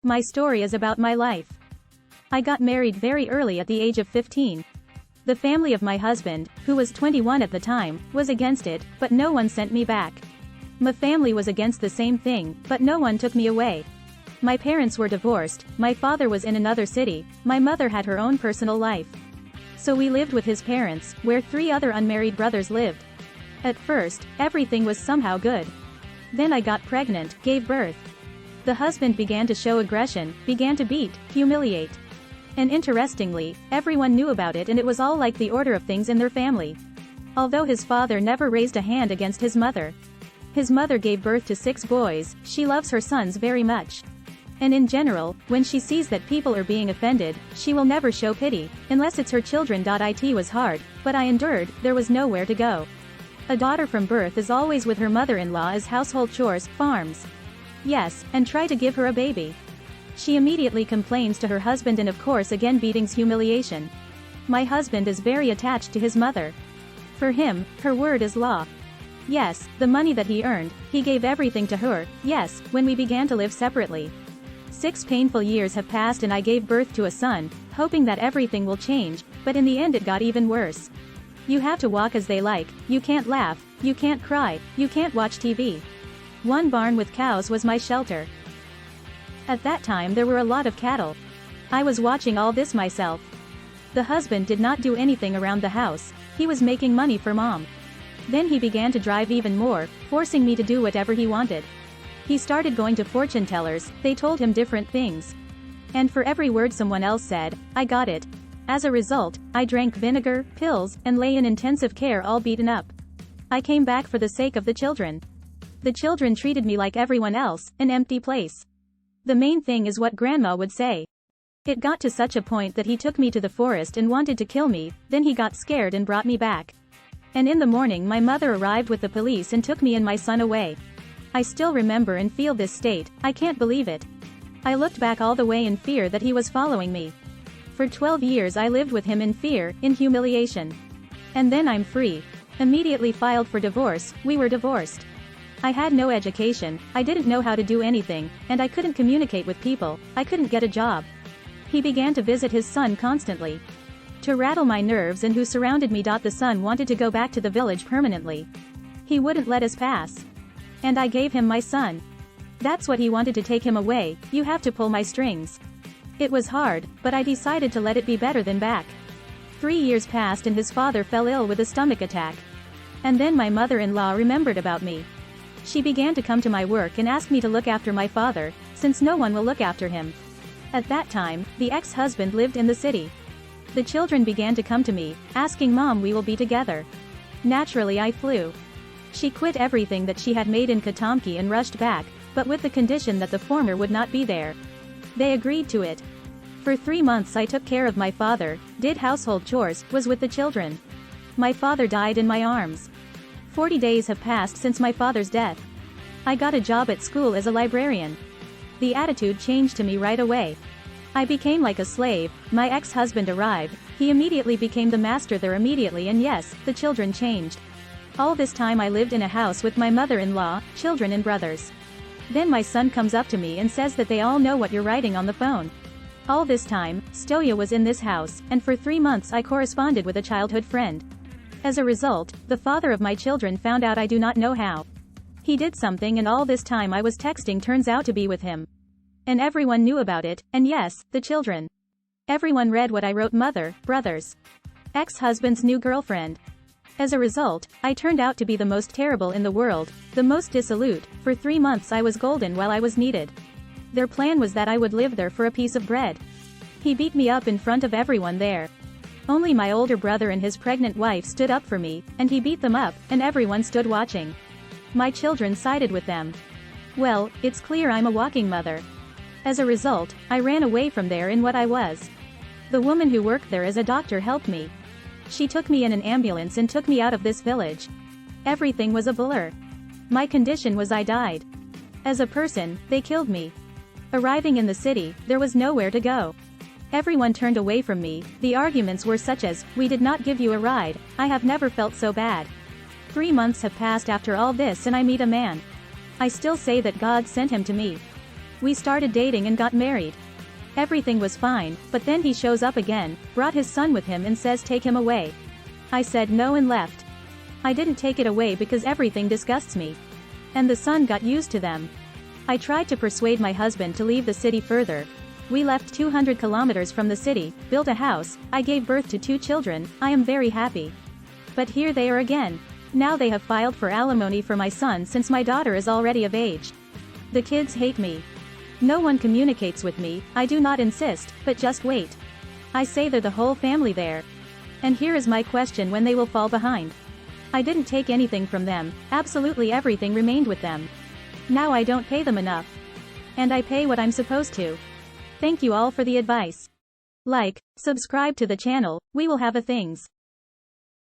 My story is about my life. I got married very early at the age of 15. The family of my husband, who was 21 at the time, was against it, but no one sent me back. My family was against the same thing, but no one took me away. My parents were divorced, my father was in another city, my mother had her own personal life. So we lived with his parents, where 3 other unmarried brothers lived. At first, everything was somehow good. Then I got pregnant, gave birth. The husband began to show aggression, began to beat, humiliate. And interestingly, everyone knew about it, and it was all like the order of things in their family. Although his father never raised a hand against his mother. His mother gave birth to 6 boys, she loves her sons very much. And in general, when she sees that people are being offended, she will never show pity, unless it's her children. It was hard, but I endured, there was nowhere to go. A daughter from birth is always with her mother-in-law as household chores, farms. Yes, and try to give her a baby. She immediately complains to her husband, and of course again beatings, humiliation. My husband is very attached to his mother. For him, her word is law. Yes, the money that he earned, he gave everything to her. Yes, when we began to live separately. 6 painful years have passed and I gave birth to a son, hoping that everything will change, but in the end it got even worse. You have to walk as they like, you can't laugh, you can't cry, you can't watch TV. One barn with cows was my shelter. At that time there were a lot of cattle. I was watching all this myself. The husband did not do anything around the house, he was making money for mom. Then he began to drive even more, forcing me to do whatever he wanted. He started going to fortune tellers, they told him different things. And for every word someone else said, I got it. As a result, I drank vinegar, pills, and lay in intensive care all beaten up. I came back for the sake of the children. The children treated me like everyone else, an empty place. The main thing is what grandma would say. It got to such a point that he took me to the forest and wanted to kill me, then he got scared and brought me back. And in the morning my mother arrived with the police and took me and my son away. I still remember and feel this state, I can't believe it. I looked back all the way in fear that he was following me. For 12 years I lived with him in fear, in humiliation. And then I'm free. Immediately filed for divorce, we were divorced. I had no education, I didn't know how to do anything, and I couldn't communicate with people, I couldn't get a job. He began to visit his son constantly. To rattle my nerves, and who surrounded me. The son wanted to go back to the village permanently. He wouldn't let us pass. And I gave him my son. That's what he wanted, to take him away, you have to pull my strings. It was hard, but I decided to let it be better than back. 3 years passed and his father fell ill with a stomach attack. And then my mother-in-law remembered about me. She began to come to my work and ask me to look after my father, since no one will look after him. At that time, the ex-husband lived in the city. The children began to come to me, asking, Mom, we will be together. Naturally I flew. She quit everything that she had made in Katamki and rushed back, but with the condition that the former would not be there. They agreed to it. For 3 months I took care of my father, did household chores, was with the children. My father died in my arms. 40 days have passed since my father's death. I got a job at school as a librarian. The attitude changed to me right away. I became like a slave. My ex-husband arrived, he immediately became the master there immediately, and yes, the children changed. All this time I lived in a house with my mother-in-law, children and brothers. Then my son comes up to me and says that they all know what you're writing on the phone. All this time, Stoya was in this house, and for 3 months I corresponded with a childhood friend. As a result, the father of my children found out, I do not know how. He did something, and all this time I was texting turns out to be with him. And everyone knew about it, and yes, the children. Everyone read what I wrote, mother, brothers. Ex-husband's new girlfriend. As a result, I turned out to be the most terrible in the world, the most dissolute. For 3 months I was golden while I was needed. Their plan was that I would live there for a piece of bread. He beat me up in front of everyone there. Only my older brother and his pregnant wife stood up for me, and he beat them up, and everyone stood watching. My children sided with them. Well, it's clear I'm a walking mother. As a result, I ran away from there in what I was. The woman who worked there as a doctor helped me. She took me in an ambulance and took me out of this village. Everything was a blur. My condition was I died. As a person, they killed me. Arriving in the city, there was nowhere to go. Everyone turned away from me, the arguments were such as, we did not give you a ride, I have never felt so bad. 3 months have passed after all this and I meet a man. I still say that God sent him to me. We started dating and got married. Everything was fine, but then he shows up again, brought his son with him and says take him away. I said no and left. I didn't take it away because everything disgusts me. And the son got used to them. I tried to persuade my husband to leave the city further. We left 200 kilometers from the city, built a house, I gave birth to 2 children, I am very happy. But here they are again. Now they have filed for alimony for my son since my daughter is already of age. The kids hate me. No one communicates with me, I do not insist, but just wait. I say they're the whole family there. And here is my question: when they will fall behind. I didn't take anything from them, absolutely everything remained with them. Now I don't pay them enough. And I pay what I'm supposed to. Thank you all for the advice. Like, subscribe to the channel, we will have a things.